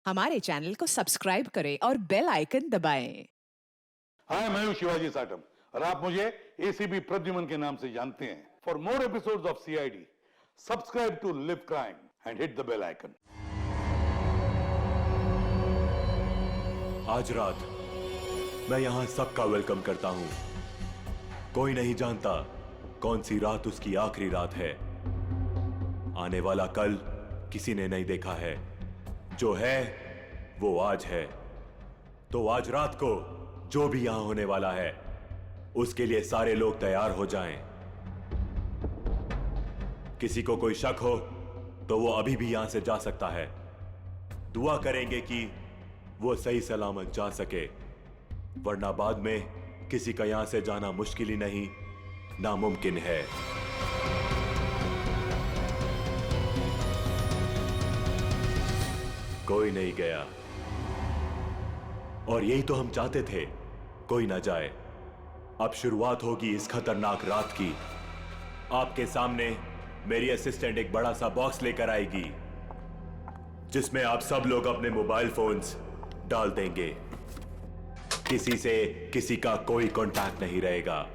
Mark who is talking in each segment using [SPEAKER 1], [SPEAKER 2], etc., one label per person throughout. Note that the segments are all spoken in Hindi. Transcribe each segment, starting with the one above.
[SPEAKER 1] हमारे चैनल को सब्सक्राइब करें और बेल आइकन दबाएं।
[SPEAKER 2] हाय, मैं हूं शिवाजी साटम और आप मुझे एसीपी प्रद्युमन के नाम से जानते हैं। For more episodes of CID, subscribe to live crime and hit the bell icon.
[SPEAKER 3] आज रात मैं यहां सबका वेलकम करता हूं। कोई नहीं जानता कौन सी रात उसकी आखिरी रात है। आने वाला कल किसी ने नहीं देखा है। जो है वो आज है। तो आज रात को जो भी यहां होने वाला है उसके लिए सारे लोग तैयार हो जाएं। किसी को कोई शक हो तो वो अभी भी यहां से जा सकता है। दुआ करेंगे कि वो सही सलामत जा सके, वरना बाद में किसी का यहां से जाना मुश्किल ही नहीं, नामुमकिन है। कोई नहीं गया और यही तो हम चाहते थे, कोई ना जाए। अब शुरुआत होगी इस खतरनाक रात की। आपके सामने मेरी असिस्टेंट एक बड़ा सा बॉक्स लेकर आएगी जिसमें आप सब लोग अपने मोबाइल फोन्स डाल देंगे। किसी से किसी का कोई कांटेक्ट नहीं रहेगा।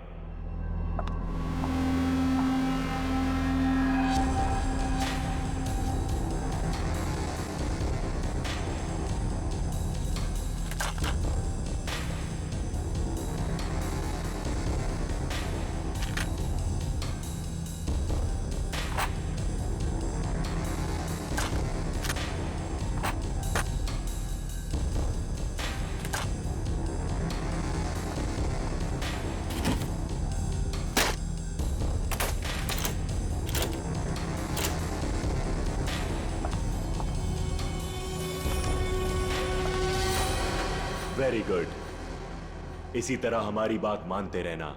[SPEAKER 3] Very good. इसी तरह हमारी बात मानते रहना।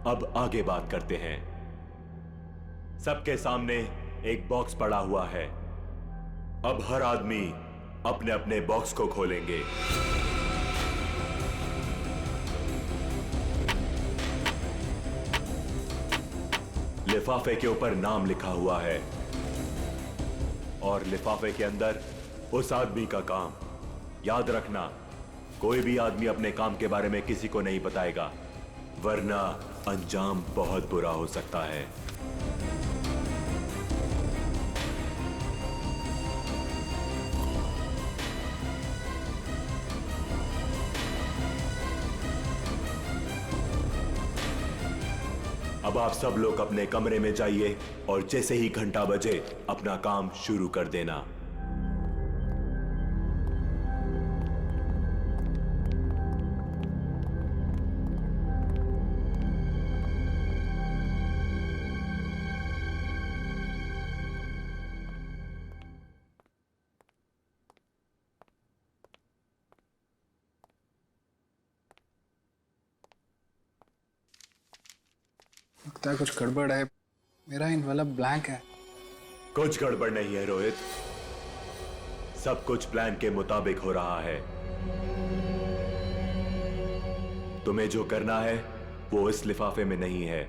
[SPEAKER 3] अब आगे बात करते हैं। सबके सामने एक बॉक्स पड़ा हुआ है। अब हर आदमी अपने अपने बॉक्स को खोलेंगे। लिफाफे के ऊपर नाम लिखा हुआ है और लिफाफे के अंदर उस आदमी का काम। याद रखना, कोई भी आदमी अपने काम के बारे में किसी को नहीं बताएगा, वरना अंजाम बहुत बुरा हो सकता है। अब आप सब लोग अपने कमरे में जाइए और जैसे ही घंटा बजे अपना काम शुरू कर देना।
[SPEAKER 4] लगता है कुछ गड़बड़ है। मेरा इनवेलप ब्लैंक है।
[SPEAKER 3] कुछ गड़बड़ नहीं है रोहित, सब कुछ प्लान के मुताबिक हो रहा है। तुम्हें जो करना है वो इस लिफाफे में नहीं है।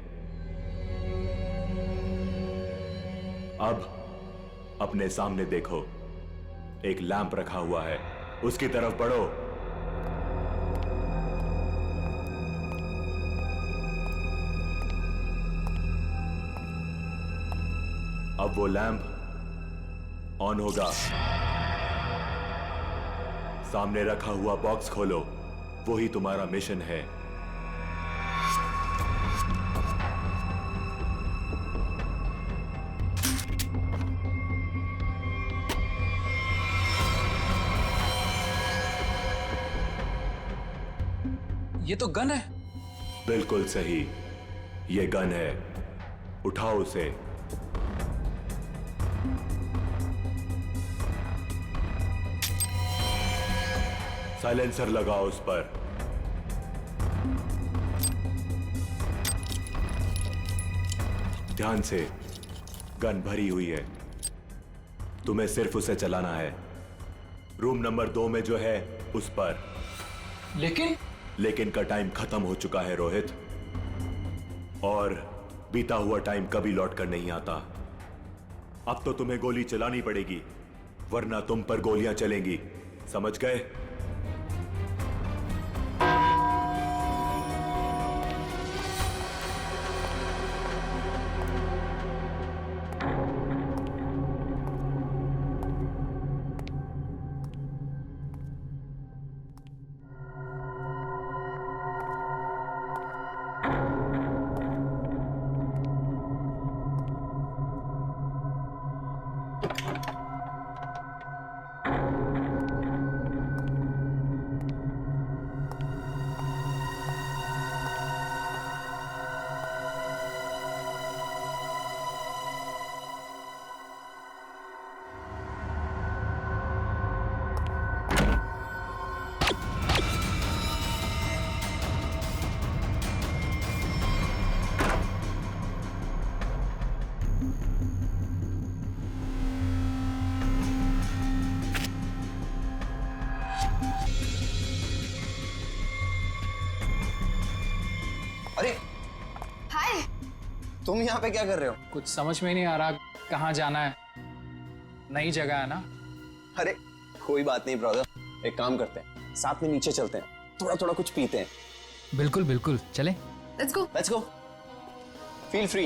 [SPEAKER 3] अब अपने सामने देखो, एक लैंप रखा हुआ है, उसकी तरफ बढ़ो। अब वो लैंप ऑन होगा। सामने रखा हुआ बॉक्स खोलो, वही तुम्हारा मिशन है।
[SPEAKER 4] ये तो गन है।
[SPEAKER 3] बिल्कुल सही, ये गन है। उठाओ उसे। साइलेंसर लगाओ उस पर। ध्यान से, गन भरी हुई है, तुम्हें सिर्फ उसे चलाना है। रूम नंबर 2 में जो है उस पर। लेकिन का टाइम खत्म हो चुका है रोहित, और बीता हुआ टाइम कभी लौट कर नहीं आता। अब तो तुम्हें गोली चलानी पड़ेगी, वरना तुम पर गोलियां चलेंगी, समझ गए?
[SPEAKER 5] अरे
[SPEAKER 6] हाय।
[SPEAKER 5] तुम यहाँ पे क्या कर रहे हो?
[SPEAKER 4] कुछ समझ में नहीं आ रहा कहाँ जाना है। नई जगह है ना।
[SPEAKER 5] अरे कोई बात नहीं ब्रदर, एक काम करते हैं, साथ में नीचे चलते हैं, थोड़ा थोड़ा कुछ पीते हैं।
[SPEAKER 4] बिल्कुल बिल्कुल, चले।
[SPEAKER 6] Let's go.
[SPEAKER 5] Let's go, feel free.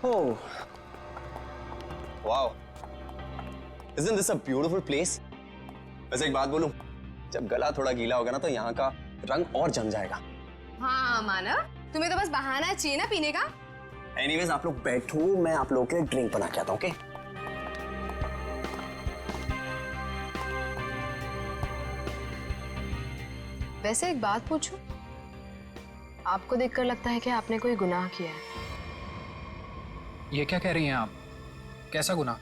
[SPEAKER 5] Oh wow, isn't this a beautiful place? वैसे एक बात बोलूं, जब गला थोड़ा गीला होगा ना तो यहाँ का रंग और जम जाएगा।
[SPEAKER 6] हाँ मानव, तुम्हें तो बस बहाना चाहिए ना पीने का।
[SPEAKER 5] एनीवेज आप लोग बैठो, मैं आप लोगों के लिए ड्रिंक बना के आता हूँ, ओके?
[SPEAKER 6] वैसे एक बात पूछूं, आपको देखकर लगता है कि आपने कोई गुनाह किया है।
[SPEAKER 4] ये क्या कह रही हैं आप? कैसा गुनाह?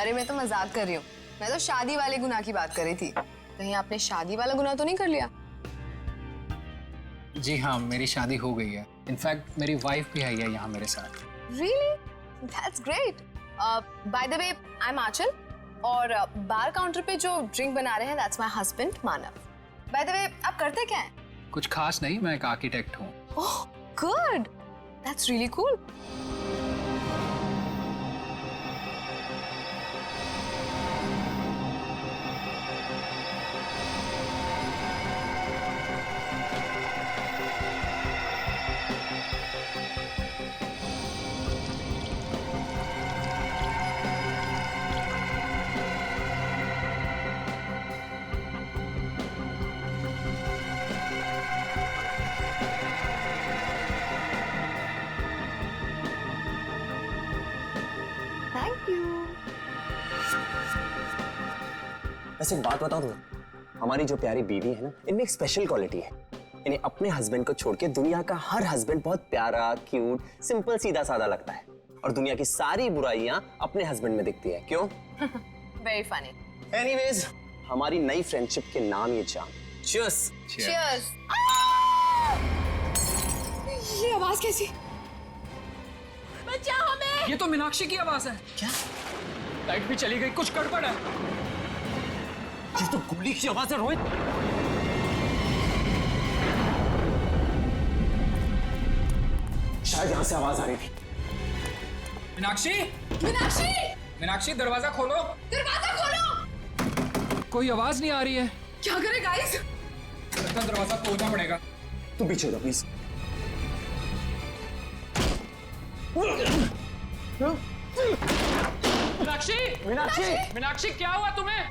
[SPEAKER 6] अरे मैं तो मजाक कर रही हूँ, मैं तो शादी वाले गुनाह की बात कर रही थी। कहीं आपने शादी वाला गुनाह तो नहीं कर लिया?
[SPEAKER 4] जी हाँ, मेरी शादी हो गई है। इनफैक्ट मेरी वाइफ भी आई है यहाँ मेरे साथ।
[SPEAKER 6] Really? That's great. By the way, I'm आंचल और बार काउंटर पे जो ड्रिंक बना रहे हैं that's my husband Manav. By the way, आप करते क्या हैं?
[SPEAKER 4] कुछ खास नहीं, मैं एक आर्किटेक्ट हूँ।
[SPEAKER 6] Oh, good. That's really cool. Thank you.
[SPEAKER 5] वैसे एक बात बताऊं तुम्हें, हमारी जो प्यारी बीवी है ना, इनमें एक स्पेशल क्वालिटी है। इन्हें अपने हस्बैंड को छोड़ के दुनिया का हर हस्बैंड बहुत प्यारा, क्यूट, सिंपल, सीधा साधा लगता है और दुनिया की सारी बुराइयां अपने हस्बैंड में दिखती है। क्यों?
[SPEAKER 6] Very funny.
[SPEAKER 5] एनीवेज, हमारी नई फ्रेंडशिप के नाम ये जाम। Cheers.
[SPEAKER 6] Cheers. ये आवाज कैसी? बचाओ हमें!
[SPEAKER 4] ये तो मीनाक्षी की आवाज है।
[SPEAKER 5] क्या?
[SPEAKER 4] लाइट भी चली गई, कुछ गड़बड़ है।
[SPEAKER 5] ये तो गोली की आवाज है रोहित। शायद यहां से आवाज आ रही थी।
[SPEAKER 4] मीनाक्षी,
[SPEAKER 6] मीनाक्षी!
[SPEAKER 4] मीनाक्षी दरवाजा खोलो।
[SPEAKER 6] दरवाजा खोलो!
[SPEAKER 4] कोई आवाज नहीं आ रही है।
[SPEAKER 6] क्या करें गाइस?
[SPEAKER 4] लगता है दरवाजा तोड़ना पड़ेगा।
[SPEAKER 5] तुम पीछे हो प्लीज।
[SPEAKER 4] मीनाक्षी,
[SPEAKER 5] मीनाक्षी,
[SPEAKER 4] मीनाक्षी क्या हुआ तुम्हें?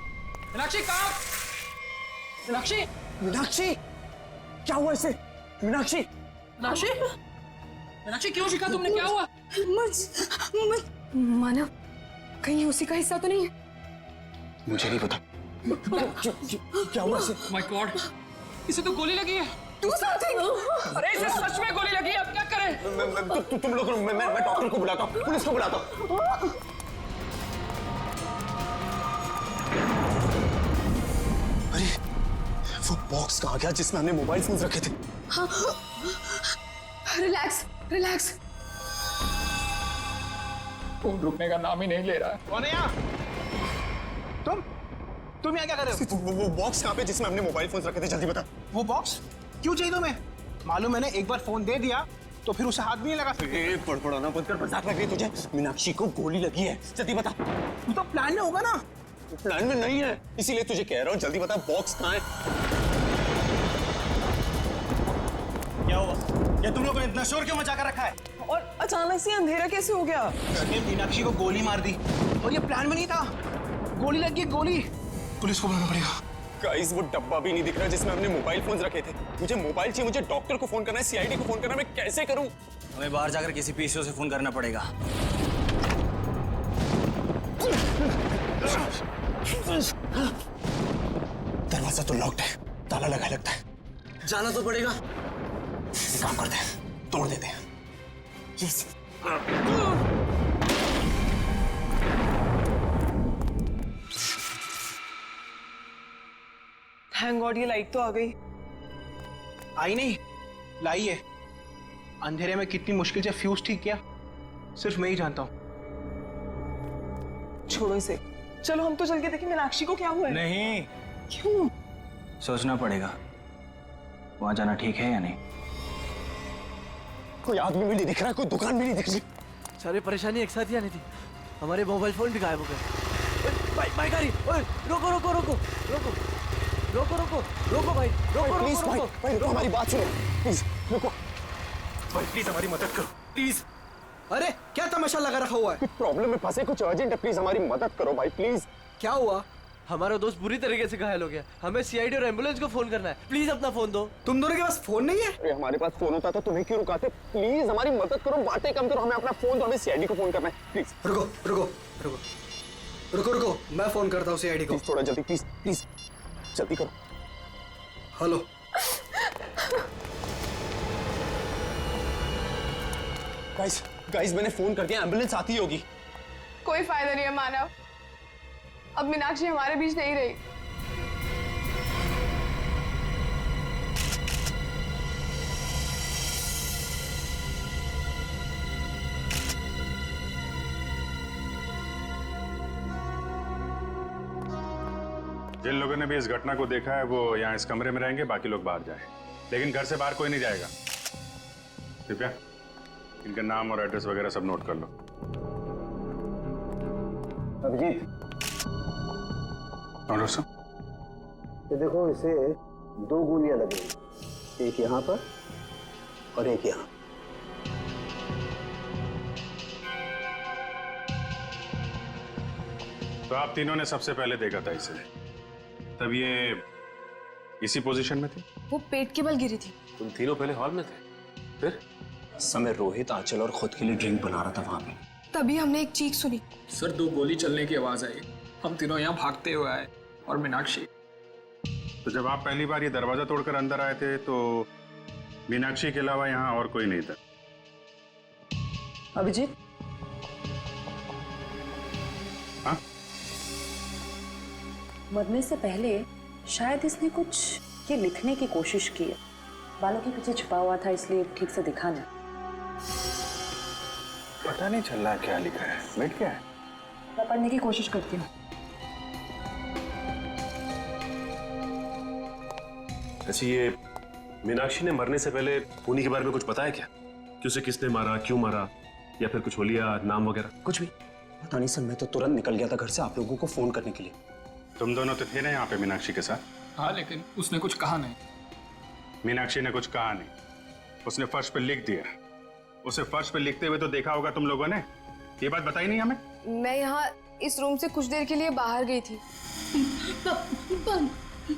[SPEAKER 4] मीनाक्षी कहाँ? मीनाक्षी,
[SPEAKER 5] मीनाक्षी, क्या हुआ इसे? मीनाक्षी,
[SPEAKER 4] मीनाक्षी, मीनाक्षी क्यों चीखा तुमने? क्या हुआ?
[SPEAKER 6] मानव, कहीं उसी का हिस्सा तो नहीं है?
[SPEAKER 5] मुझे नहीं पता। क्या हुआ इसे?
[SPEAKER 4] माय गॉड, इसे तो गोली लगी है।
[SPEAKER 6] Do something!
[SPEAKER 4] अरे इसे सच में गोली लगी है, अब क्या करें?
[SPEAKER 5] तुम लोग, मैं डॉक्टर को बुलाता हूँ, पुलिस को बुलाता हूँ। अरे वो बॉक्स कहाँ गया जिसमें हमने मोबाइल फोन रखे थे?
[SPEAKER 6] Relax, relax.
[SPEAKER 4] फोन रुकने का नाम ही नहीं ले रहा है।
[SPEAKER 7] कौन है यहाँ? तुम यहाँ क्या कर रहे हो?
[SPEAKER 5] वो बॉक्स कहाँ पे जिसमें हमने मोबाइल फोन रखे थे? जल्दी बता।
[SPEAKER 7] वो बॉक्स क्यों चाहिए तुम्हें? मालूम मैंने एक बार फोन दे दिया तो फिर उसे हाथ भी नहीं लगा सकते।
[SPEAKER 5] पड़पड़ाना बंद कर, मजाक लग रही तुझे? मीनाक्षी को गोली लगी है, जल्दी बता।
[SPEAKER 7] तू तो प्लान में होगा ना।
[SPEAKER 5] प्लान में नहीं है, इसीलिए तुझे कह रहा हूँ, जल्दी बता बॉक्स कहाँ है?
[SPEAKER 7] क्या हुआ? क्या तुम लोगों ने इतना शोर क्यों मचा कर रखा है?
[SPEAKER 8] और अचानक से अंधेरा कैसे हो गया?
[SPEAKER 7] मीनाक्षी को गोली मार दी और ये प्लान में नहीं था। गोली लग गई, गोली। पुलिस को बुलाना पड़ेगा।
[SPEAKER 5] गाइस, वो डब्बा भी नहीं दिख रहा जिसमें हमने मोबाइल फोन्स रखे थे। मुझे मोबाइल चाहिए, मुझे डॉक्टर को फोन करना है, सीआईडी को फोन करना है, मैं कैसे करूं?
[SPEAKER 7] हमें बाहर जाकर किसी पीसीओ से फोन करना पड़ेगा।
[SPEAKER 5] दरवाजा तो लॉक्ड है, ताला लगा लगता है।
[SPEAKER 7] जाना तो पड़ेगा।
[SPEAKER 5] एक काम करते हैं, तोड़ देते हैं। Yes.
[SPEAKER 8] थैंक गॉड ये लाइट तो आ गई।
[SPEAKER 7] आई नहीं, लाई है। अंधेरे में कितनी मुश्किल से फ्यूज ठीक किया, सिर्फ मैं ही जानता हूँ।
[SPEAKER 8] छोड़ो इसे, चलो हम तो चल के देखें मीनाक्षी को क्या हुआ है।
[SPEAKER 7] नहीं,
[SPEAKER 8] क्यों?
[SPEAKER 7] सोचना पड़ेगा वहां जाना ठीक है या नहीं।
[SPEAKER 5] कोई आदमी भी नहीं दिख रहा, कोई दुकान भी नहीं दिख रही।
[SPEAKER 9] सारी परेशानी एक साथ ही आनी थी। हमारे मोबाइल फोन भी गायब हो गए। भाई गाड़ी, ओए रोको रोको रोको रोको रोको रोको रोको भाई, रोको
[SPEAKER 5] प्लीज
[SPEAKER 9] रोको
[SPEAKER 5] भाई,
[SPEAKER 9] रोको।
[SPEAKER 5] भाई रुको, हमारी बात सुनो प्लीज, रुको
[SPEAKER 7] भाई प्लीज हमारी मदद करो, प्लीज।
[SPEAKER 9] अरे क्या तमाशा लगा रखा हुआ है?
[SPEAKER 5] कुछ प्रॉब्लम में फंसे, कुछ अर्जेंट है, प्लीज हमारी मदद करो भाई, प्लीज।
[SPEAKER 9] क्या हुआ? हमारा दोस्त बुरी तरीके से घायल हो गया, हमें सीआईडी और एम्बुलेंस को फोन करना है। प्लीज अपना फोन दो।
[SPEAKER 7] तुम दोनों के पास फोन नहीं है?
[SPEAKER 5] अरे हमारे पास फोन होता तो तुम्हें क्यों रुकाते? प्लीज हमारी मदद करो, बातें कम करो, हमें अपना फोन दो, हमें सीआईडी को फोन करना है, प्लीज।
[SPEAKER 9] रुको रुको रुको रुको रुको, मैं फोन करता हूँ सीआईडी को।
[SPEAKER 5] प्लीज थोड़ा जल्दी, प्लीज प्लीज जल्दी करो।
[SPEAKER 9] हेलो।
[SPEAKER 5] गाइस गाइस, मैंने फोन कर दिया, एम्बुलेंस आती होगी।
[SPEAKER 6] कोई फायदा नहीं है मानव, अब मीनाक्षी हमारे बीच नहीं रही।
[SPEAKER 10] जिन लोगों ने भी इस घटना को देखा है वो यहाँ इस कमरे में रहेंगे, बाकी लोग बाहर जाएं। लेकिन घर से बाहर कोई नहीं जाएगा। कृपया इनका नाम और एड्रेस वगैरह सब नोट कर लो।
[SPEAKER 5] अभिजीत,
[SPEAKER 11] ये देखो, इसे 2 गोलियां लगी, एक यहाँ पर और एक यहाँ।
[SPEAKER 10] तो आप तीनों ने सबसे पहले देखा था इसे, तब ये इसी पोजीशन में थी?
[SPEAKER 6] वो पेट के बल गिरी थी।
[SPEAKER 3] तुम तीनों पहले हॉल में थे, फिर?
[SPEAKER 5] समय रोहित, आंचल और खुद के लिए ड्रिंक बना रहा था वहां पे।
[SPEAKER 6] तभी हमने एक चीख सुनी।
[SPEAKER 4] सर 2 गोली चलने की आवाज आई, हम तीनों यहाँ भागते हुए आए और मीनाक्षी।
[SPEAKER 10] तो जब आप पहली बार ये दरवाजा तोड़कर अंदर आए थे तो मीनाक्षी के अलावा यहाँ और कोई नहीं था?
[SPEAKER 8] अभिजीत,
[SPEAKER 10] हाँ?
[SPEAKER 12] मरने से पहले शायद इसने कुछ ये लिखने की कोशिश की है। बालों के पीछे छुपा हुआ था, इसलिए ठीक से दिखा नहीं।
[SPEAKER 10] पता नहीं चल रहा क्या लिखा है। बैठ क्या है?
[SPEAKER 12] मैं पढ़ने की कोशिश करती हूँ।
[SPEAKER 3] ऐसी ये मीनाक्षी ने मरने से पहले खूनी के बारे में कुछ पता है क्या? कि उसे किसने मारा, क्यों मारा, या फिर कुछ होलिया नाम वगैरह?
[SPEAKER 5] कुछ भी पता नहीं सर, मैं तो तुरंत निकल गया था घर से आप लोगों को फोन करने के लिए।
[SPEAKER 10] तुम दोनों तो थे ना यहाँ पे मीनाक्षी के साथ?
[SPEAKER 4] हाँ, लेकिन उसने कुछ कहा नहीं।
[SPEAKER 10] मीनाक्षी ने कुछ कहा नहीं, उसने फर्श पे लिख दिया। उसे फर्श पे लिखते हुए तो देखा होगा तुम लोगों ने, ये बात बताई नहीं हमें?
[SPEAKER 6] मैं यहाँ इस रूम से कुछ देर के लिए बाहर गई थी।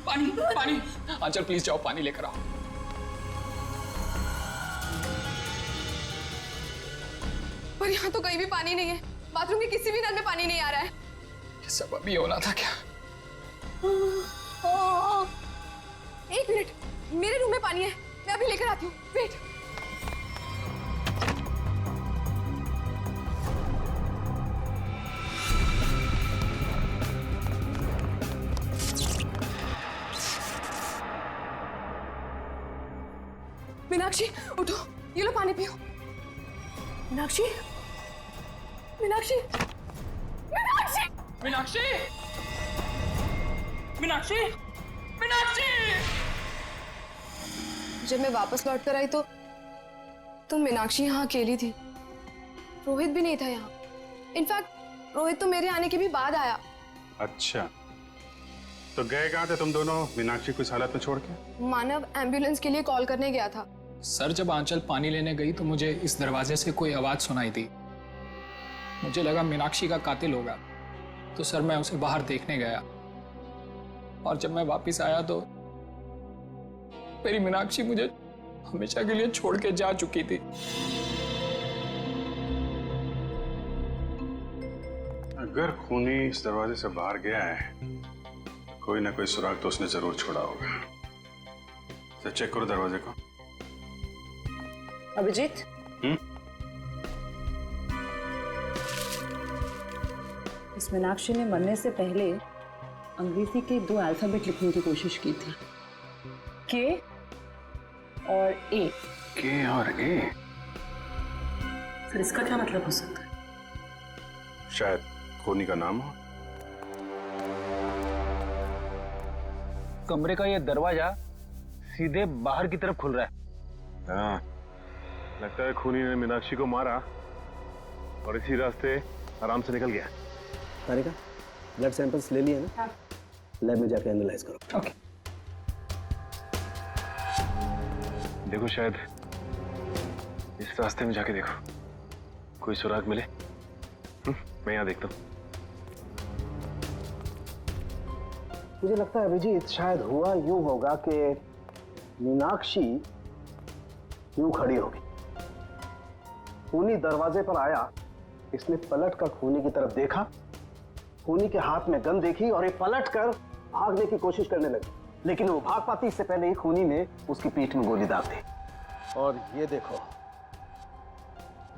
[SPEAKER 4] पानी पानी, आंचल प्लीज जाओ पानी लेकर आओ।
[SPEAKER 6] पर यहाँ तो कहीं भी पानी नहीं है, बाथरूम के किसी भी नल में पानी नहीं आ रहा है।
[SPEAKER 4] ये सब अभी होना था क्या?
[SPEAKER 6] एक मिनट, मेरे रूम में पानी है, मैं अभी लेकर आती हूँ। वेट। मीनाक्षी उठो, ये लो पानी पियो। मीनाक्षी, मीनाक्षी, मीनाक्षी,
[SPEAKER 4] मीनाक्षी, मीनाक्षी, मीनाक्षी।
[SPEAKER 6] जब मैं वापस लौट कर आई तो तो मीनाक्षी यहाँ अकेली थी, रोहित भी नहीं था यहाँ। इनफैक्ट रोहित तो मेरे आने के भी बाद आया।
[SPEAKER 10] अच्छा, तो गए कहाँ थे तुम दोनों मीनाक्षी को इस हालत में छोड़ के?
[SPEAKER 6] मानव एम्बुलेंस के लिए कॉल करने गया था।
[SPEAKER 4] सर, जब आंचल पानी लेने गई तो मुझे इस दरवाजे से कोई आवाज सुनाई दी। मुझे लगा मीनाक्षी का कातिल होगा, तो सर मैं उसे बाहर देखने गया, और जब मैं वापस आया तो मेरी मीनाक्षी मुझे हमेशा के लिए छोड़ के जा चुकी थी।
[SPEAKER 10] अगर खूनी इस दरवाजे से बाहर गया है, कोई ना कोई सुराग तो उसने जरूर छोड़ा होगा। तो चेक करो दरवाजे को।
[SPEAKER 12] अभिजीत, इस मीनाक्षी ने मरने से पहले अंग्रेजी के 2 अल्फाबेट लिखने की कोशिश की थी, के और ए।
[SPEAKER 10] के और ए?
[SPEAKER 12] सर, इसका क्या मतलब हो सकता है?
[SPEAKER 10] शायद खूनी का नाम हो।
[SPEAKER 7] कमरे का ये दरवाजा सीधे बाहर की तरफ खुल रहा है।
[SPEAKER 3] हाँ, लगता है खूनी ने मीनाक्षी को मारा और इसी रास्ते आराम से निकल गया।
[SPEAKER 11] तारिका, ब्लड सैंपल्स ले लिए ना? लैब में जाके एनालाइज करो।
[SPEAKER 12] ओके।
[SPEAKER 3] देखो, शायद इस रास्ते में जाके देखो, कोई सुराग मिले। मैं यहाँ देखता हूँ।
[SPEAKER 11] मुझे लगता है अभिजीत, शायद हुआ यूं होगा कि मीनाक्षी यूं खड़ी होगी, खूनी दरवाजे पर आया, इसने पलट कर खूनी की तरफ देखा, खूनी के हाथ में गन देखी और ये पलट कर भागने की कोशिश करने लगी, लेकिन वो भाग पाती इससे पहले ही खूनी ने उसकी पीठ में गोली दाग दी। और ये देखो,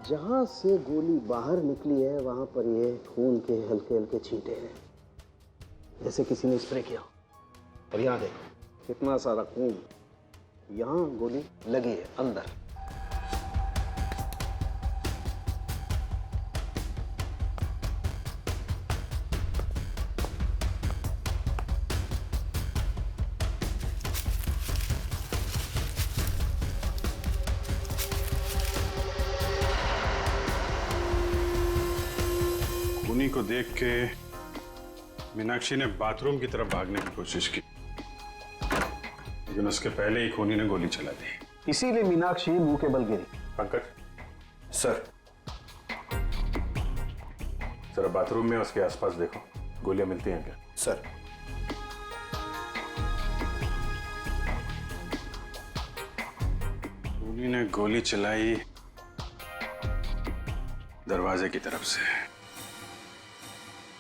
[SPEAKER 11] जहां से गोली बाहर निकली है वहां पर ये खून के हल्के हल्के छींटे हैं, जैसे किसी ने स्प्रे किया। और यहाँ देखो कितना सारा खून, यहाँ गोली लगी है अंदर।
[SPEAKER 10] खूनी को देख के मीनाक्षी ने बाथरूम की तरफ भागने की कोशिश की, लेकिन उसके पहले ही खूनी ने गोली चला दी।
[SPEAKER 11] इसीलिए मीनाक्षी मुंह के बल गिरी।
[SPEAKER 10] पंकज सर, जरा बाथरूम में उसके आसपास देखो, गोलियां मिलती हैं क्या?
[SPEAKER 11] सर,
[SPEAKER 10] खूनी ने गोली चलाई दरवाजे की तरफ से।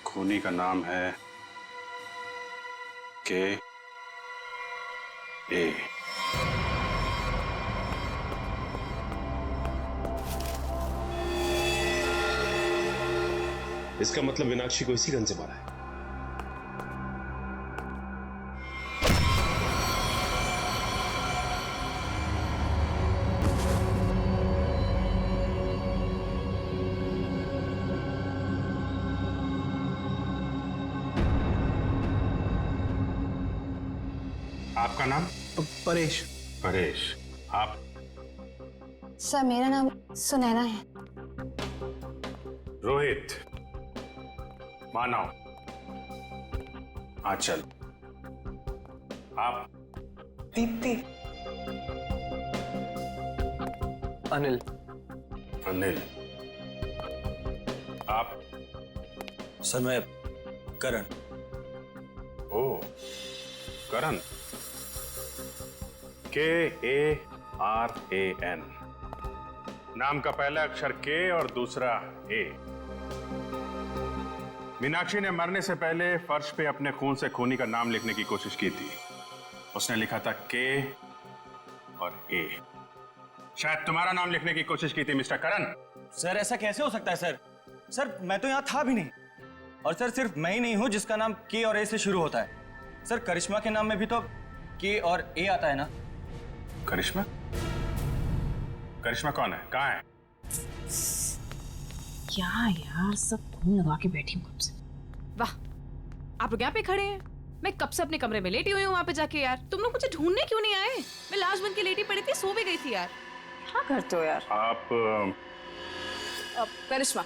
[SPEAKER 10] खूनी का नाम है के ए।
[SPEAKER 3] इसका मतलब मीनाक्षी को इसी गन से मारा है।
[SPEAKER 10] आपका नाम?
[SPEAKER 7] परेश।
[SPEAKER 10] परेश। आप?
[SPEAKER 6] सर, मेरा नाम सुनैना है।
[SPEAKER 10] रोहित, मानव, आंचल। आप?
[SPEAKER 8] दीप्ति।
[SPEAKER 7] अनिल।
[SPEAKER 10] अनिल। आप?
[SPEAKER 9] सर, मैं करण।
[SPEAKER 10] ओ, करण। KARAN। नाम का पहला अक्षर के और दूसरा ए। मीनाक्षी ने मरने से पहले फर्श पे अपने खून से खूनी का नाम लिखने की कोशिश की थी। उसने लिखा था के और ए। शायद तुम्हारा नाम लिखने की कोशिश की थी मिस्टर करण।
[SPEAKER 9] सर, ऐसा कैसे हो सकता है सर? सर, मैं तो यहाँ था भी नहीं। और सर, सिर्फ मैं ही नहीं हूँ जिसका नाम के और ए से शुरू होता है। सर, करिश्मा के नाम में भी तो के और ए आता है ना?
[SPEAKER 10] करिश्मा? करिश्मा कौन है? कहाँ है?
[SPEAKER 12] क्या यार, सब खून लगा के बैठी हूँ कब से।
[SPEAKER 1] वाह, आप लोग यहाँ पे खड़े हैं। मैं कब से अपने कमरे में लेटी हुई हूँ वहाँ पे जाके। यार, तुम लोग मुझे ढूंढने क्यों नहीं आए? मैं लाश बन के लेटी पड़ी थी, सो भी गई थी यार।
[SPEAKER 12] क्या करते हो यार?
[SPEAKER 10] आप
[SPEAKER 6] करिश्मा,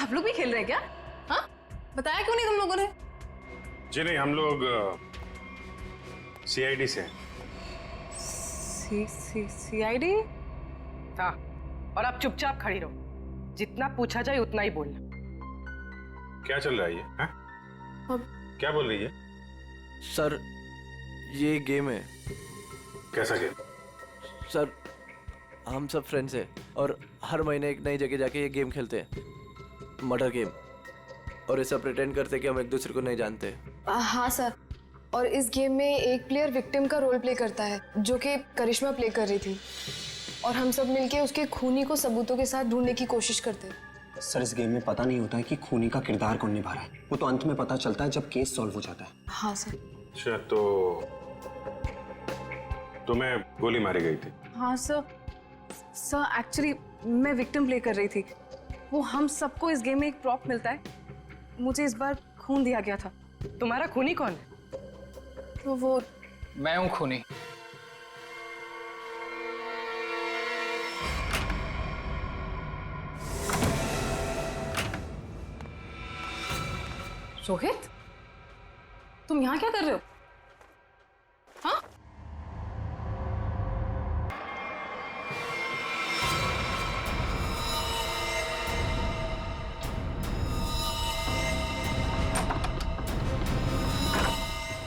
[SPEAKER 6] आप लोग भी खेल रहे हैं क्या? हाँ, बताया क्यों नहीं तुम लोगों ने?
[SPEAKER 10] जी नहीं, हम लोग CID से।
[SPEAKER 6] CID?
[SPEAKER 13] हाँ, और आप चुपचाप खड़ी रहो, जितना पूछा जाए उतना ही बोलना।
[SPEAKER 10] क्या चल रहा है ये? हाँ? क्या बोल रही है?
[SPEAKER 14] सर ये गेम है।
[SPEAKER 10] कैसा गेम?
[SPEAKER 14] सर हम सब फ्रेंड्स हैं और हर महीने एक नई जगह जाके ये गेम खेलते हैं, मर्डर गेम, और ऐसा प्रिटेंड करते हैं कि हम एक दूसरे को नहीं जानते।
[SPEAKER 6] हाँ सर, और इस गेम में एक प्लेयर विक्टिम का रोल प्ले करता है जो कि करिश्मा प्ले कर रही थी, और हम सब मिलके उसके खूनी को सबूतों के साथ ढूंढने की कोशिश करते हैं।
[SPEAKER 5] सर इस गेम में पता नहीं होता है कि खूनी का किरदार कौन निभा रहा है, वो तो अंत में पता चलता है जब केस सॉल्व हो जाता है।
[SPEAKER 6] हाँ सर।
[SPEAKER 10] अच्छा, तो तुम्हें गोली मारी गई थी?
[SPEAKER 6] हाँ सर, एक्चुअली मैं विक्टिम प्ले कर रही थी। वो हम सबको इस गेम में एक प्रॉप मिलता है, मुझे इस बार खून दिया गया था।
[SPEAKER 13] तुम्हारा खूनी कौन है?
[SPEAKER 6] तो वो
[SPEAKER 4] मैं हूं खूनी।
[SPEAKER 6] रोहित, तुम यहाँ क्या कर रहे हो? हाँ?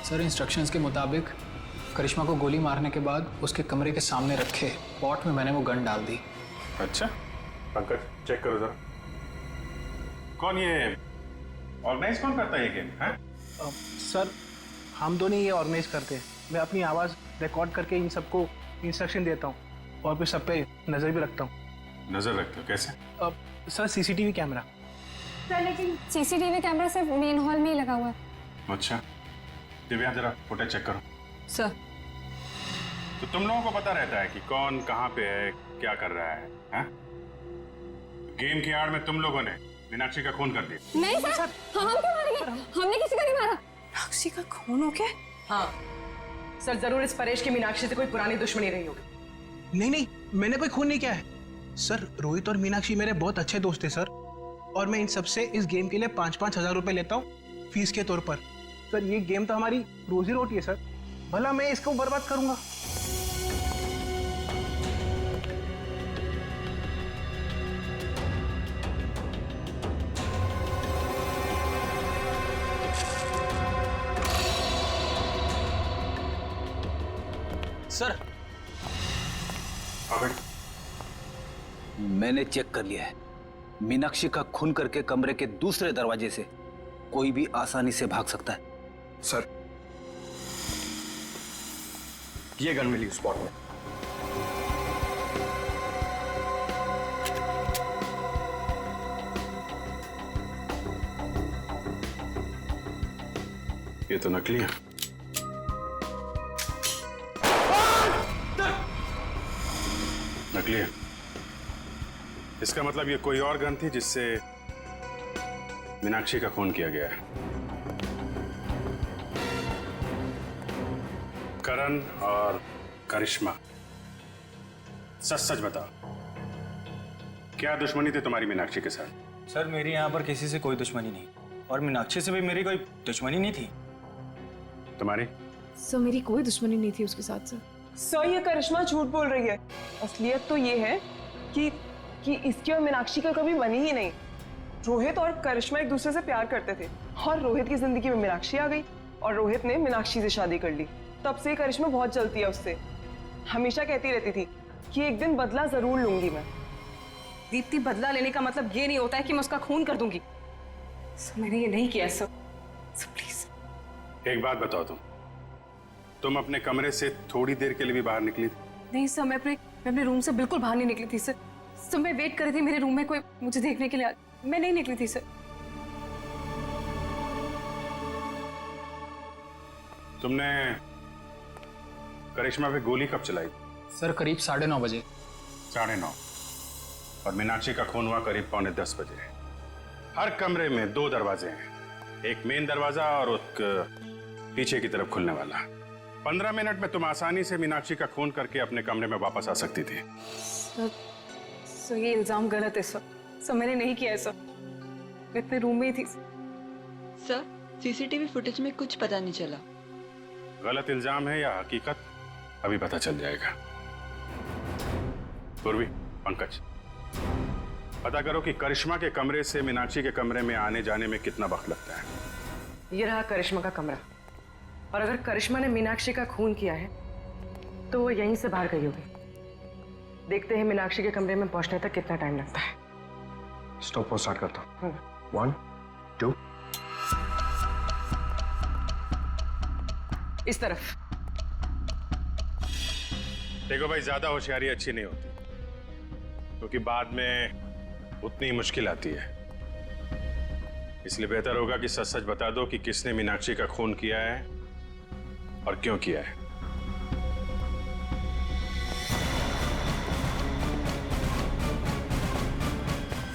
[SPEAKER 4] सर इंस्ट्रक्शंस के मुताबिक करिश्मा को गोली मारने के बाद उसके कमरे के सामने रखे पॉट में मैंने वो गन डाल दी।
[SPEAKER 10] अच्छा, पंकज चेक करो जरा। कौन ये ऑर्गेनाइज कौन करता है ये गेम?
[SPEAKER 7] सर हम दोनों ये ऑर्गेनाइज करते हैं। मैं अपनी आवाज़ रिकॉर्ड करके इन सबको इंस्ट्रक्शन देता हूँ और फिर सब पे नज़र भी रखता हूँ।
[SPEAKER 10] नजर रखते हो? कैसे?
[SPEAKER 7] Sir CCTV camera.
[SPEAKER 12] सर लेकिन CCTV कैमरा सिर्फ मेन हॉल में ही लगा हुआ है।
[SPEAKER 10] अच्छा, दिव्या जरा फुटेज चेक करो।
[SPEAKER 6] सर।
[SPEAKER 10] तो तुम लोगों को पता रहता है कि कौन कहाँ पे है, क्या कर रहा है? हाँ? गेम की आड़ में तुम लोगों ने मीनाक्षी का खून कर दिया।
[SPEAKER 12] नहीं सर, हम क्यों मारेंगे? हमने किसी को नहीं मारा।
[SPEAKER 6] मीनाक्षी का खून हो गया?
[SPEAKER 13] हाँ सर, जरूर इस परेश की मीनाक्षी से कोई पुरानी दुश्मनी रही होगी।
[SPEAKER 7] नहीं, मैंने कोई खून नहीं किया है सर। रोहित और मीनाक्षी मेरे बहुत अच्छे दोस्त हैं सर, और मैं इन सबसे इस गेम के लिए 5-5 हजार रुपए लेता हूँ फीस के तौर पर। सर ये गेम तो हमारी रोजी रोटी है सर, भला मैं इसको बर्बाद करूंगा?
[SPEAKER 9] सर
[SPEAKER 15] मैंने चेक कर लिया है, मीनाक्षी का खून करके कमरे के दूसरे दरवाजे से कोई भी आसानी से भाग सकता है।
[SPEAKER 5] सर ये गन मिली स्पॉट में।
[SPEAKER 10] ये तो नकली है। नकली है, इसका मतलब ये कोई और गन थी जिससे मीनाक्षी का खून किया गया है। करण और करिश्मा, सच सच बताओ, क्या दुश्मनी थी तुम्हारी मीनाक्षी के साथ?
[SPEAKER 9] सर मेरी यहाँ पर किसी से कोई दुश्मनी नहीं, और मीनाक्षी से भी मेरी कोई दुश्मनी नहीं थी।
[SPEAKER 10] तुम्हारी?
[SPEAKER 6] सर मेरी कोई दुश्मनी नहीं थी उसके साथ सर।
[SPEAKER 8] सर ये करिश्मा झूठ बोल रही है। असलियत तो ये है कि इसकी और मीनाक्षी का कभी बनी ही नहीं। रोहित और करिश्मा एक दूसरे से प्यार करते थे और रोहित की जिंदगी में मीनाक्षी आ गई और रोहित ने मीनाक्षी से शादी कर ली। तब से करिश्मा बहुत जलती है उससे, हमेशा कहती रहती थी कि एक दिन बदला जरूर लूंगी मैं।
[SPEAKER 13] दीप्ति, बदला लेने का मतलब ये नहीं होता है कि मैं उसका खून कर दूंगी। सर मैंने ये नहीं किया सर, प्लीज।
[SPEAKER 10] एक बात बताओ, तुम अपने कमरे से थोड़ी देर के लिए भी बाहर निकली थी?
[SPEAKER 6] नहीं सर, मैं अपने रूम से बिल्कुल बाहर नहीं निकली थी सर। मैं वेट कर रही थी मेरे रूम में कोई मुझे देखने के लिए। मैं नहीं निकली थी सर।
[SPEAKER 10] तुमने करिश्मा पे गोली कब चलाई?
[SPEAKER 4] सर करीब 9:30 बजे।
[SPEAKER 10] 9:30, और मीनाक्षी का खून हुआ करीब 9:45 बजे। हर कमरे में 2 दरवाजे हैं, एक मेन दरवाजा और एक पीछे की तरफ खुलने वाला। 15 मिनट में तुम आसानी से मीनाक्षी का खून करके अपने कमरे में वापस आ सकती थी।
[SPEAKER 13] सर ये इल्जाम गलत है सर मैंने नहीं किया है सर, मैं अपने रूम में ही थी।
[SPEAKER 16] सर सीसीटीवी फुटेज में कुछ पता नहीं चला।
[SPEAKER 10] गलत इल्जाम है या हकीकत अभी पता चल जाएगा। पूर्वी, पंकज, पता करो कि करिश्मा के कमरे से मीनाक्षी के कमरे में आने जाने में कितना वक्त लगता है।
[SPEAKER 8] ये रहा करिश्मा का कमरा, और अगर करिश्मा ने मीनाक्षी का खून किया है तो वो यहीं से बाहर गई होगी। देखते हैं मीनाक्षी के कमरे में पहुंचने तक कितना टाइम लगता है।
[SPEAKER 11] स्टॉप वो स्टार्ट करता हूँ। 1 2
[SPEAKER 8] इस तरफ।
[SPEAKER 10] देखो भाई, ज्यादा होशियारी अच्छी नहीं होती, क्योंकि बाद में उतनी मुश्किल आती है। इसलिए बेहतर होगा कि सच सच बता दो कि किसने मीनाक्षी का खून किया है और क्यों किया है।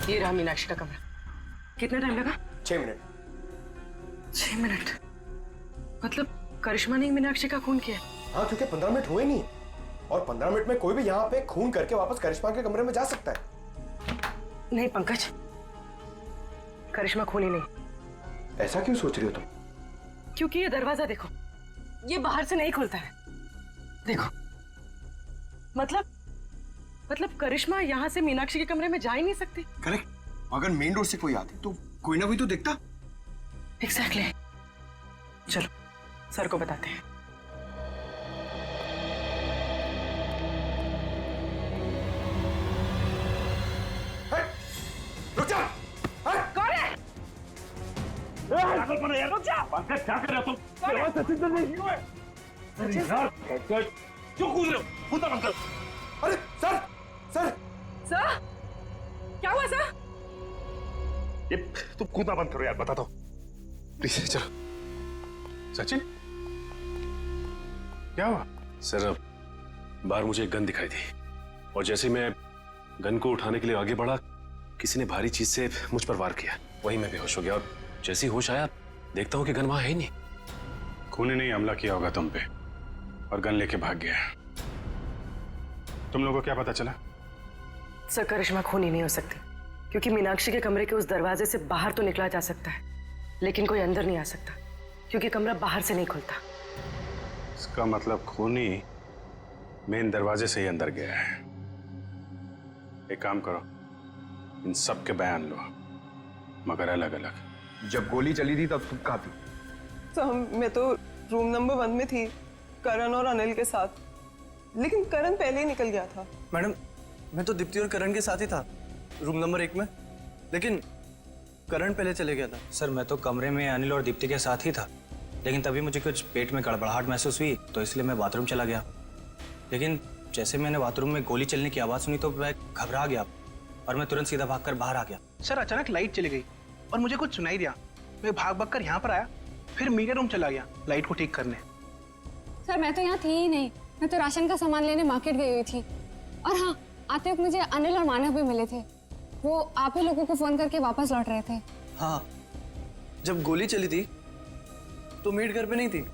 [SPEAKER 8] ये रहा मीनाक्षी का कमरा। कितना टाइम लगा?
[SPEAKER 5] 6 मिनट।
[SPEAKER 8] 6 मिनट? मतलब करिश्मा ने मीनाक्षी का खून किया?
[SPEAKER 5] हाँ, क्योंकि 15 मिनट हुए नहीं, और 15 मिनट में कोई भी यहाँ पे खून करके वापस करिश्मा के कमरे में जा सकता है।
[SPEAKER 8] नहीं पंकज, करिश्मा खूनी नहीं।
[SPEAKER 5] ऐसा क्यों सोच रही हो तुम?
[SPEAKER 8] क्योंकि ये दरवाजा देखो, ये बाहर से नहीं खुलता है। देखो, मतलब करिश्मा यहाँ से मीनाक्षी के कमरे में जा ही नहीं सकती।
[SPEAKER 5] करेक्ट। अगर मेन डोर से कोई आती तो कोई ना कोई तो दिखता।
[SPEAKER 8] एग्जैक्टली। चलो सर को बताते हैं।
[SPEAKER 5] रुक जा।
[SPEAKER 8] कौन है?
[SPEAKER 2] रुक जा। पंकज, क्या कर रहे हो तुम? सचिन नहीं क्यों है? अरे यार, क्यों कूद रहे हो? कूदा बंद करो।
[SPEAKER 5] अरे सर, सर
[SPEAKER 8] क्या हुआ सर?
[SPEAKER 2] ये तुम कूदा बंद करो यार, बताता हूँ।
[SPEAKER 10] प्लीज चलो। सचिन, क्या हुआ?
[SPEAKER 3] सर, बाहर मुझे एक गन दिखाई दी, और जैसे ही मैं गन को उठाने के लिए आगे बढ़ा, किसी ने भारी चीज से मुझ पर वार किया। वहीं मैं बेहोश हो गया, और जैसे ही होश आया देखता हूं कि गन वहां है ही नहीं।
[SPEAKER 10] खूनी ने हमला किया होगा तुम पे और गन लेके भाग गया। तुम लोगों को क्या पता चला?
[SPEAKER 8] सर करिश्मा खूनी नहीं हो सकती, क्योंकि मीनाक्षी के कमरे के उस दरवाजे से बाहर तो निकला जा सकता है, लेकिन कोई अंदर नहीं आ सकता, क्योंकि कमरा बाहर से नहीं खुलता।
[SPEAKER 10] इसका मतलब खूनी मेन दरवाजे से ही अंदर गया है। एक काम करो, इन सब के बयान लो, मगर अलग अलग।
[SPEAKER 11] जब गोली चली थी तब तुम कहाँ थी?
[SPEAKER 8] तो मैं तो रूम नंबर 1 में थी, करण और अनिल के साथ, लेकिन करण पहले ही निकल गया था।
[SPEAKER 14] मैडम, मैं तो दीप्ति और करण के साथ ही था रूम नंबर 1 में, लेकिन करण पहले चले गया था।
[SPEAKER 9] सर मैं तो कमरे में अनिल और दीप्ति के साथ ही था, लेकिन तभी मुझे कुछ पेट में गड़बड़ाहट महसूस हुई, तो इसलिए मैं बाथरूम चला गया। लेकिन जैसे मैंने बाथरूम में गोली चलने की आवाज़ सुनी तो मैं घबरा गया और मैं तुरंत सीधा भागकर बाहर आ गया।
[SPEAKER 7] सर अचानक लाइट चली गई और मुझे कुछ सुनाई दिया। मैं भाग कर यहाँ पर आया, फिर मीडिया रूम चला गया लाइट को ठीक करने।
[SPEAKER 6] सर मैं तो यहाँ थी ही नहीं, मैं तो राशन का सामान लेने मार्केट गई हुई थी। और हाँ, आते वक्त मुझे अनिल और मानव भी मिले थे, वो आप ही लोगों को फोन करके वापस लौट रहे थे।
[SPEAKER 14] हाँ, जब गोली चली थी तो मीट घर पे नहीं थी।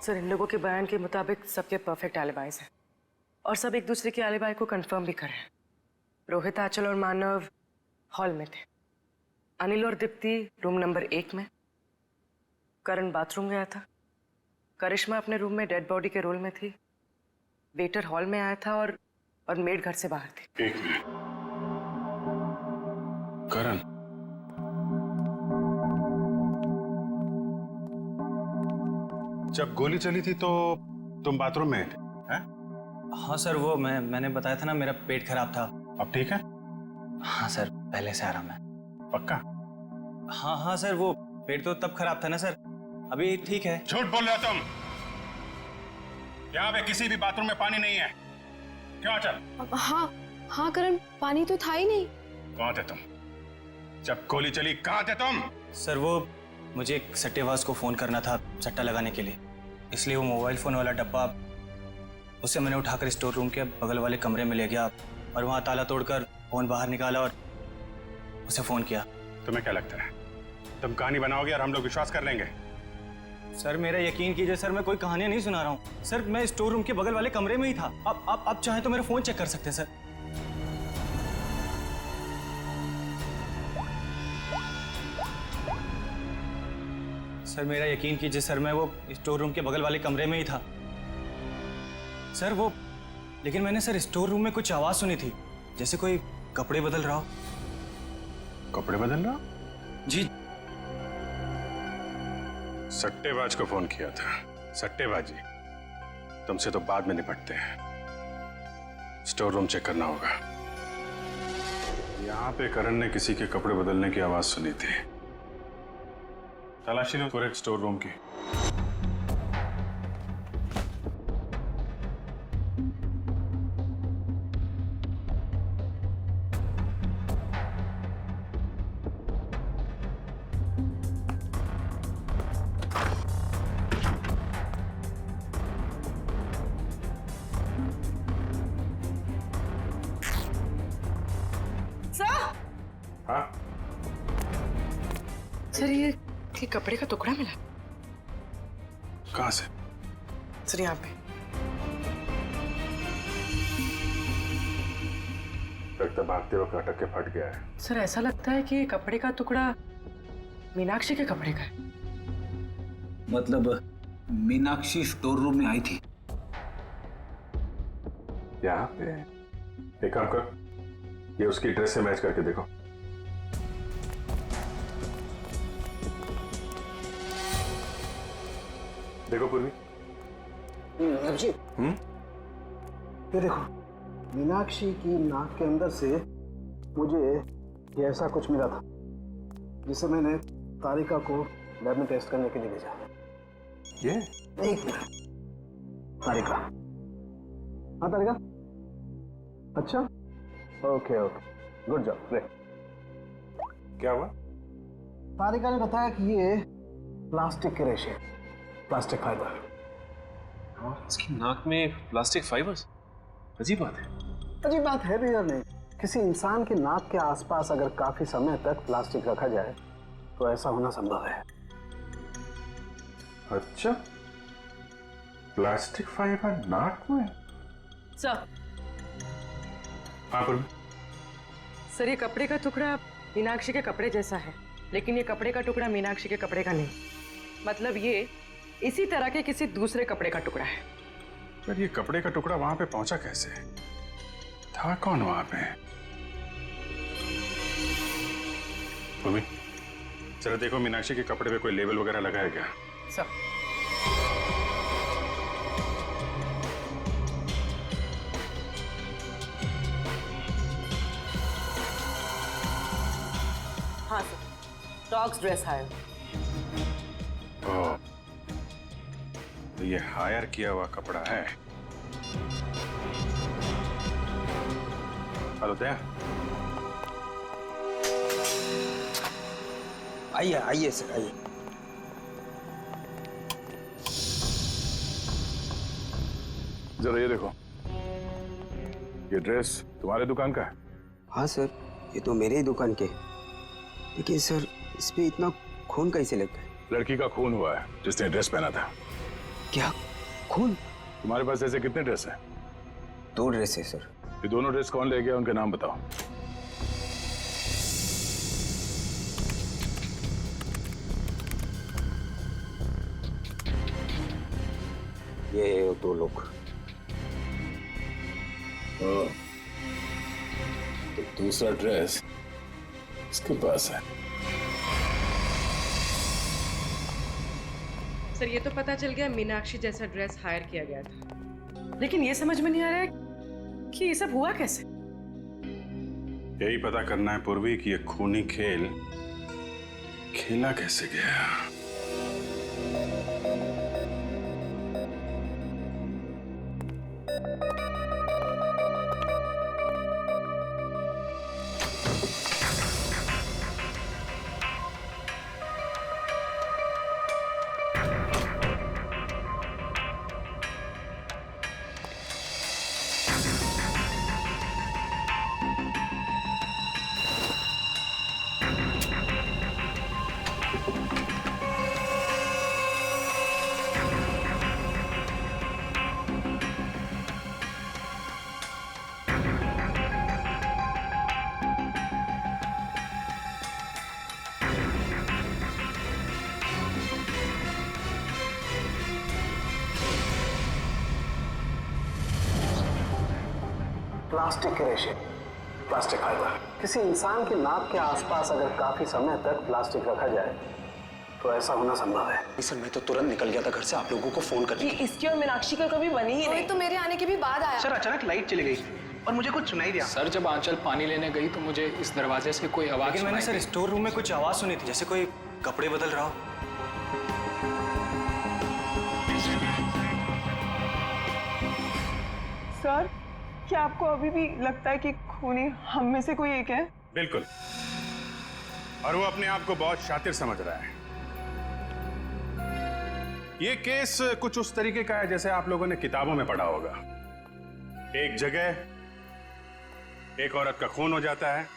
[SPEAKER 8] सर इन लोगों के बयान के मुताबिक सबके परफेक्ट एलिबाइज हैं, और सब एक दूसरे के एलिबाई को कंफर्म भी कर रहे हैं। रोहित, आंचल और मानव हॉल में थे, अनिल और दीप्ति रूम नंबर 1 में, करण बाथरूम गया था, करिश्मा अपने रूम में डेड बॉडी के रोल में थी, वेटर हॉल में आया था, और मेड घर से बाहर थी।
[SPEAKER 10] एक मिनट, करण, जब गोली चली थी तो तुम बाथरूम में थे? हैं?
[SPEAKER 9] हाँ सर, वो मैंने बताया था ना, मेरा पेट खराब था।
[SPEAKER 10] अब ठीक है?
[SPEAKER 9] हाँ सर, पहले से आराम है।
[SPEAKER 10] पक्का?
[SPEAKER 9] हाँ सर, वो पेट तो तब खराब था ना सर, अभी ठीक है।
[SPEAKER 10] झूठ बोल रहे हो तुम। यहाँ पे किसी भी बाथरूम में पानी नहीं है, क्यों आंचल?
[SPEAKER 6] हाँ करण, पानी तो था ही नहीं।
[SPEAKER 10] कहाँ थे तुम जब गोली चली? कहाँ थे तुम?
[SPEAKER 9] सर वो मुझे एक सट्टेबाज को फोन करना था सट्टा लगाने के लिए, इसलिए वो मोबाइल फोन वाला डब्बा उससे मैंने उठाकर स्टोर रूम के बगल वाले कमरे में ले गया और वहां ताला तोड़कर फोन बाहर निकाला और उसे फोन किया।
[SPEAKER 10] तुम्हें क्या लगता है तुम कहानी बनाओगे और हम लोग विश्वास कर लेंगे?
[SPEAKER 9] सर मेरा यकीन कीजिए सर, मैं कोई कहानियां नहीं सुना रहा हूँ सर। मैं स्टोर रूम के बगल वाले कमरे में ही था। आप चाहे तो मेरा फोन चेक कर सकते हैं सर। सर मेरा यकीन कीजिए सर, मैं वो स्टोर रूम के बगल वाले कमरे में ही था सर। वो लेकिन मैंने सर स्टोर रूम में कुछ आवाज सुनी थी, जैसे कोई कपड़े बदल रहा हो।
[SPEAKER 10] कपड़े बदल रहा?
[SPEAKER 9] जी।
[SPEAKER 10] सट्टेबाज को फोन किया था। सट्टेबाजी तुमसे तो बाद में निपटते हैं। स्टोर रूम चेक करना होगा। यहाँ पे करण ने किसी के कपड़े बदलने की आवाज सुनी थी। तलाशी लो पूरे स्टोर रूम की। हाँ?
[SPEAKER 8] सर ये कपड़े का टुकड़ा मिला।
[SPEAKER 10] कहाँ से?
[SPEAKER 8] सर यहाँ पे।
[SPEAKER 10] लगता भागते वक्त अटक के फट गया है।
[SPEAKER 8] सर ऐसा लगता है कि कपड़े का टुकड़ा मीनाक्षी के कपड़े का है।
[SPEAKER 15] मतलब मीनाक्षी स्टोर रूम में आई थी?
[SPEAKER 10] यहाँ पे एक काम कर, ये उसकी ड्रेस से मैच करके देखो। देखो पूर्वी।
[SPEAKER 11] अभिजीत, ये देखो, मीनाक्षी की नाक के अंदर से मुझे ये ऐसा कुछ मिला था जिसे मैंने तारिका को लैब में टेस्ट करने के लिए भेजा।
[SPEAKER 10] ये?
[SPEAKER 11] एक मिनट। तारिका? हाँ तारिका? अच्छा, okay okay, good job, great.
[SPEAKER 10] क्या हुआ?
[SPEAKER 11] तारिका ने बताया कि ये प्लास्टिक के रेशे, प्लास्टिक फाइबर।
[SPEAKER 17] इसकी नाक में प्लास्टिक फाइबर्स? अजीब बात है।
[SPEAKER 11] अजीब बात है भी या नहीं? किसी इंसान की नाक के आसपास अगर काफी समय तक प्लास्टिक रखा जाए तो ऐसा होना संभव है।
[SPEAKER 10] अच्छा, प्लास्टिक फाइबर नाक में?
[SPEAKER 8] सर।
[SPEAKER 10] हाँ पूर्वी।
[SPEAKER 8] सर ये कपड़े का टुकड़ा मीनाक्षी के कपड़े जैसा है, लेकिन ये कपड़े का टुकड़ा मीनाक्षी के कपड़े का नहीं। मतलब ये इसी तरह के किसी दूसरे कपड़े का टुकड़ा है।
[SPEAKER 10] पर ये कपड़े का टुकड़ा वहां पे पहुंचा कैसे? था कौन वहां पे? पूर्वी, चलो देखो मीनाक्षी के कपड़े पे कोई लेबल वगैरह लगा है क्या?
[SPEAKER 8] सर। हाँ सर, डॉग्स ड्रेस हायर।
[SPEAKER 10] ओह, तो ये हायर किया हुआ कपड़ा है। हेलो दया।
[SPEAKER 5] आइए आइए सर, आइए।
[SPEAKER 10] जरा ये देखो, ये ड्रेस तुम्हारे दुकान का है?
[SPEAKER 5] हाँ सर, ये तो मेरे ही दुकान के। लेकिन सर इस पे इतना खून कैसे लग गया?
[SPEAKER 10] लड़की का खून हुआ है जिसने ड्रेस पहना था।
[SPEAKER 5] क्या खून?
[SPEAKER 10] तुम्हारे पास ऐसे कितने ड्रेस हैं?
[SPEAKER 5] 2 ड्रेस है सर।
[SPEAKER 10] ये दोनों ड्रेस कौन ले गया, उनके नाम बताओ।
[SPEAKER 5] ये 2 लोग।
[SPEAKER 10] तो दूसरा ड्रेस इसके पास है।
[SPEAKER 8] सर ये तो पता चल गया मीनाक्षी जैसा ड्रेस हायर किया गया था, लेकिन ये समझ में नहीं आ रहा है कि ये सब हुआ कैसे।
[SPEAKER 10] यही पता करना है पूर्वी कि ये खूनी खेल खेला कैसे गया।
[SPEAKER 11] प्लास्टिक के रेशे, प्लास्टिक फाइबर। किसी इंसान की नाक के आसपास अगर काफी समय तक प्लास्टिक रखा जाए तो ऐसा होना संभव है।
[SPEAKER 5] सर मैं तो तुरंत निकल गया था घर से आप लोगों को फोन करके।
[SPEAKER 8] कि इसकी और मीनाक्षी का कभी बनी ही नहीं।
[SPEAKER 6] तो मेरे आने के भी बाद आया।
[SPEAKER 7] सर अचानक लाइट चली गई और मुझे कुछ सुनाई दिया।
[SPEAKER 4] सर जब आंचल पानी लेने गई तो मुझे इस दरवाजे से कोई आवाज
[SPEAKER 9] लेकिन मैंने
[SPEAKER 4] सुनाई
[SPEAKER 9] सर
[SPEAKER 4] दी।
[SPEAKER 9] स्टोर रूम में कुछ आवाज सुनी थी, जैसे कोई कपड़े बदल रहा हो।
[SPEAKER 8] सर क्या आपको अभी भी लगता है कि खूनी हम में से कोई एक है?
[SPEAKER 10] बिल्कुल, और वो अपने आप को बहुत शातिर समझ रहा है। ये केस कुछ उस तरीके का है जैसे आप लोगों ने किताबों में पढ़ा होगा। एक जगह एक औरत का खून हो जाता है,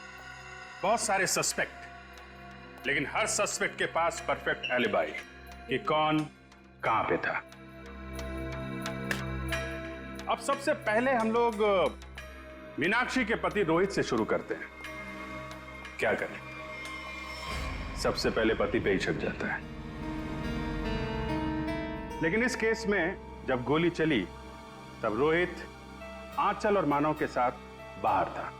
[SPEAKER 10] बहुत सारे सस्पेक्ट, लेकिन हर सस्पेक्ट के पास परफेक्ट एलिबाई कि कौन कहां पे था। अब सबसे पहले हम लोग मीनाक्षी के पति रोहित से शुरू करते हैं। क्या करें, सबसे पहले पति पे ही छक जाता है। लेकिन इस केस में जब गोली चली तब रोहित आंचल और मानव के साथ बाहर था,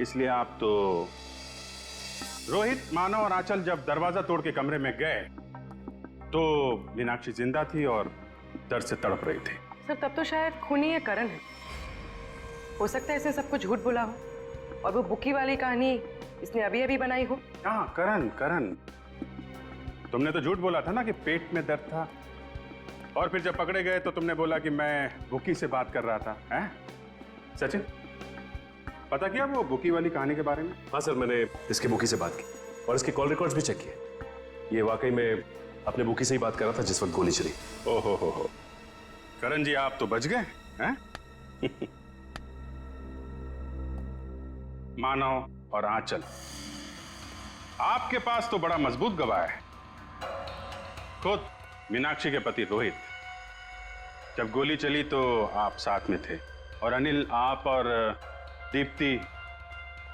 [SPEAKER 10] इसलिए आप तो रोहित, मानव और आंचल जब दरवाजा तोड़ के कमरे में गए तो मीनाक्षी जिंदा थी और दर्द से तड़प रही थी।
[SPEAKER 13] सर तब तो शायद खूनी ये करण है। हो सकता है इसे सब कुछ झूठ बोला हो और वो बुकी वाली कहानी इसने अभी अभी बनाई हो।
[SPEAKER 10] हाँ, करण, तुमने तो झूठ बोला था ना कि पेट में दर्द था, और फिर जब पकड़े गए तो तुमने बोला कि मैं बुकी से बात कर रहा था। हैं? सचिन, पता किया वो बुकी वाली कहानी के बारे में?
[SPEAKER 17] हाँ सर, मैंने इसके बुकी से बात की और इसके कॉल रिकॉर्ड्स भी चेक किए। ये वाकई में अपने बुकी से ही बात कर रहा था जिस वक्त गोली चली।
[SPEAKER 10] ओहो हो, करण जी आप तो बच गए हैं। मानव और आंचल, आपके पास तो बड़ा मजबूत गवाह है। खुद मीनाक्षी के पति रोहित, जब गोली चली तो आप साथ में थे, और अनिल, आप और दीप्ति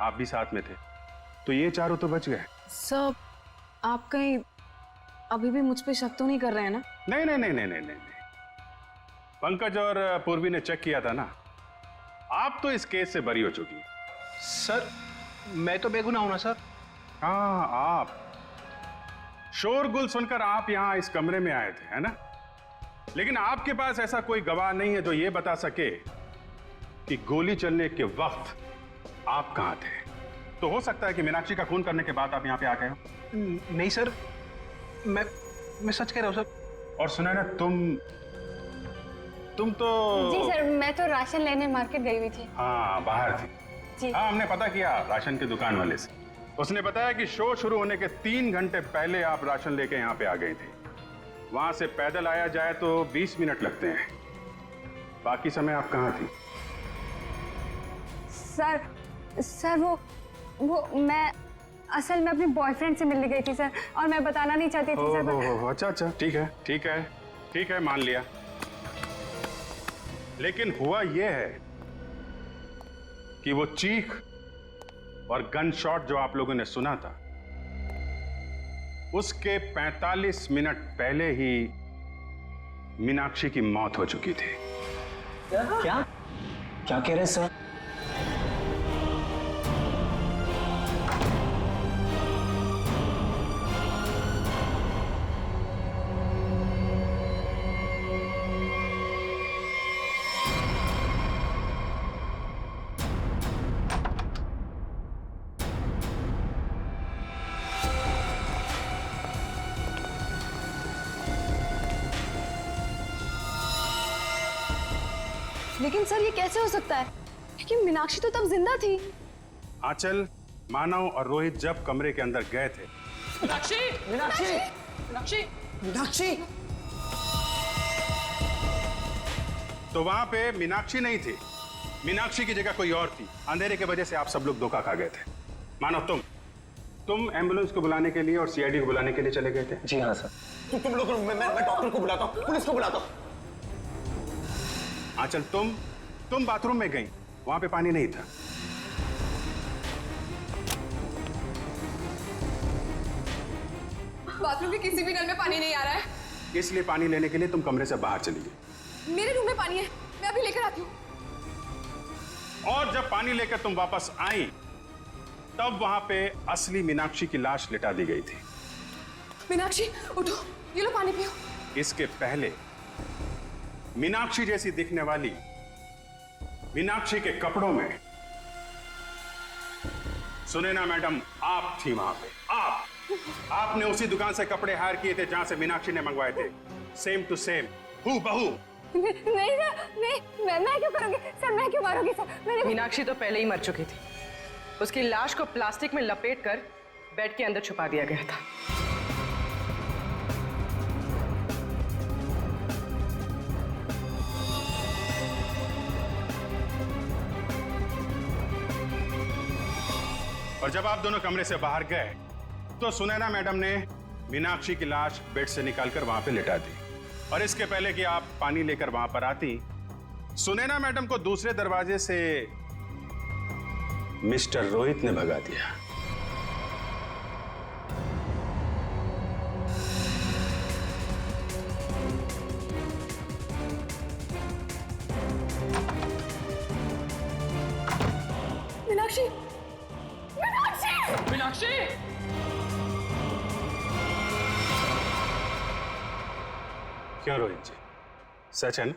[SPEAKER 10] आप भी साथ में थे, तो ये चारों तो बच गए।
[SPEAKER 13] सर आप कहीं अभी भी मुझ पे शक तो नहीं कर रहे हैं ना?
[SPEAKER 10] नहीं। पंकज और पूर्वी ने चेक किया था ना, आप तो इस केस से बरी हो चुकी हैं।
[SPEAKER 7] सर मैं तो बेगुनाह हूं ना सर।
[SPEAKER 10] हाँ, आप शोरगुल सुनकर आप यहां इस कमरे में आए थे, है ना? लेकिन आपके पास ऐसा कोई गवाह नहीं है जो ये बता सके कि गोली चलने के वक्त आप कहां थे। तो हो सकता है कि मीनाक्षी का खून करने के बाद आप यहां पे आ गए हो।
[SPEAKER 7] नहीं सर, मैं सच कह रहा हूं सर।
[SPEAKER 10] और सुना ना, तुम तो
[SPEAKER 18] जी सर, मैं तो राशन लेने मार्केट गई हुई थी।
[SPEAKER 10] हाँ, बाहर थी
[SPEAKER 18] जी।
[SPEAKER 10] हाँ, हमने पता किया राशन की दुकान वाले से। उसने बताया कि शो शुरू होने के 3 घंटे पहले आप राशन लेके यहाँ पे आ गए थे। वहां से पैदल आया जाए तो 20 मिनट लगते हैं। बाकी समय आप कहाँ थी?
[SPEAKER 18] सर वो मैं असल में अपने बॉयफ्रेंड से मिलने गई थी सर, और मैं बताना नहीं चाहती थी सर।
[SPEAKER 10] अच्छा, ठीक है, मान लिया। लेकिन हुआ यह है कि वो चीख और गन शॉट जो आप लोगों ने सुना था, उसके 45 मिनट पहले ही मीनाक्षी की मौत हो चुकी थी।
[SPEAKER 5] क्या कह रहे हैं सर?
[SPEAKER 6] लेकिन सर ये कैसे हो सकता है, क्योंकि मीनाक्षी तो तब जिंदा थी।
[SPEAKER 10] आंचल, मानव और रोहित जब कमरे के अंदर गए थे,
[SPEAKER 5] मीनाक्षी
[SPEAKER 10] तो वहां पे मीनाक्षी नहीं थी। मीनाक्षी की जगह कोई और थी। अंधेरे की वजह से आप सब लोग धोखा खा गए थे। मानव, तुम एम्बुलेंस को बुलाने के लिए और सीआईडी को बुलाने के लिए चले गए थे।
[SPEAKER 5] जी हाँ सर। तुम लोग, मैं डॉक्टर को बुलाता हूँ, पुलिस को बुलाता हूँ।
[SPEAKER 10] आंचल, तुम बाथरूम में गई, वहां पे पानी नहीं था।
[SPEAKER 6] बाथरूम के किसी भी नल में पानी नहीं आ रहा है।
[SPEAKER 10] इसलिए पानी लेने के लिए तुम कमरे से बाहर चली गई।
[SPEAKER 6] मेरे रूम में पानी है, मैं अभी लेकर आती हूँ।
[SPEAKER 10] और जब पानी लेकर तुम वापस आई तब वहां पे असली मीनाक्षी की लाश लिटा दी गई थी।
[SPEAKER 6] मीनाक्षी उठो, ये लो पानी पियो।
[SPEAKER 10] इसके पहले मीनाक्षी जैसी दिखने वाली मीनाक्षी के कपड़ों में सुनैना मैडम आप थी वहां पे। आपने उसी दुकान से कपड़े हायर किए थे जहां से मीनाक्षी ने मंगवाए थे। सेम टू सेम, हूबहू।
[SPEAKER 18] नहीं सर, नहीं, मैं क्यों करूंगी सर, मैं क्यों मारूंगी सर?
[SPEAKER 8] मीनाक्षी तो पहले ही मर चुकी थी। उसकी लाश को प्लास्टिक में लपेटकर बेड के अंदर छुपा दिया गया था।
[SPEAKER 10] और जब आप दोनों कमरे से बाहर गए तो सुनैना मैडम ने मीनाक्षी की लाश बेड से निकालकर वहां पे लिटा दी। और इसके पहले कि आप पानी लेकर वहां पर आती, सुनैना मैडम को दूसरे दरवाजे से मिस्टर रोहित ने भगा दिया।
[SPEAKER 6] मीनाक्षी,
[SPEAKER 4] मीनाक्षी!
[SPEAKER 10] क्यों रोहित जी, सच है ना?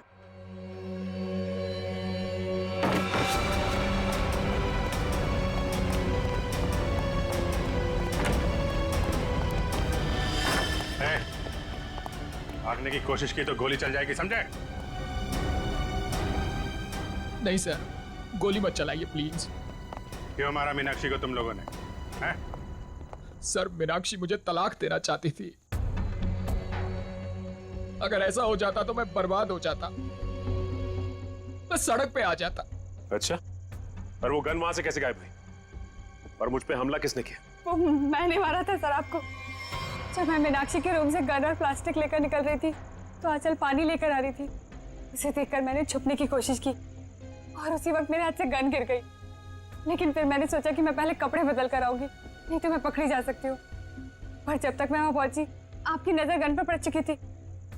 [SPEAKER 10] भागने की कोशिश की तो गोली चल जाएगी, समझे?
[SPEAKER 4] नहीं सर, गोली मत चलाइए प्लीज।
[SPEAKER 10] क्यों मारा मीनाक्षी को तुम लोगों ने? हैं?
[SPEAKER 4] सर, मीनाक्षी मुझे तलाक देना चाहती थी। अगर ऐसा हो जाता तो मैं बर्बाद हो जाता, मैं सड़क पे आ जाता।
[SPEAKER 17] अच्छा, और वो गन वहां से कैसे गायब हुई? और मुझ पे हमला किसने किया?
[SPEAKER 18] वो मैंने मारा था सर आपको। जब मैं मीनाक्षी के रूम से गन और प्लास्टिक लेकर निकल रही थी तो आंचल पानी लेकर आ रही थी। उसे देखकर मैंने छुपने की कोशिश की और उसी वक्त मेरे हाथ से गन गिर गई। लेकिन फिर मैंने सोचा कि मैं पहले कपड़े बदल कर आऊंगी, नहीं तो मैं पकड़ी जा सकती हूँ। पर जब तक मैं वहां पहुंची आपकी नजर गन पर पड़ चुकी थी,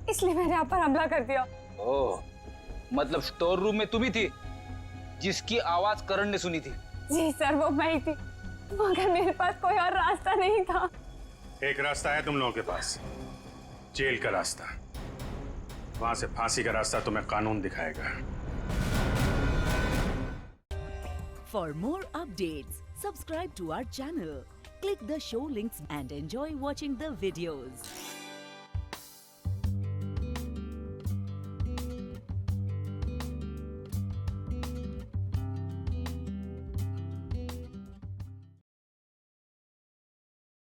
[SPEAKER 18] इसलिए मैंने आप पर हमला कर दिया।
[SPEAKER 15] ओह, मतलब स्टोर रूम में तुम ही थी जिसकी आवाज करण ने सुनी थी?
[SPEAKER 18] जी सर, वो मैं ही थी, मगर मेरे पास कोई और रास्ता नहीं था।
[SPEAKER 10] एक रास्ता है तुम लोगों के पास, जेल का रास्ता। वहां से फांसी का रास्ता तुम्हें कानून दिखाएगा।
[SPEAKER 1] For more updates, subscribe to our channel, click the show links and enjoy watching the videos.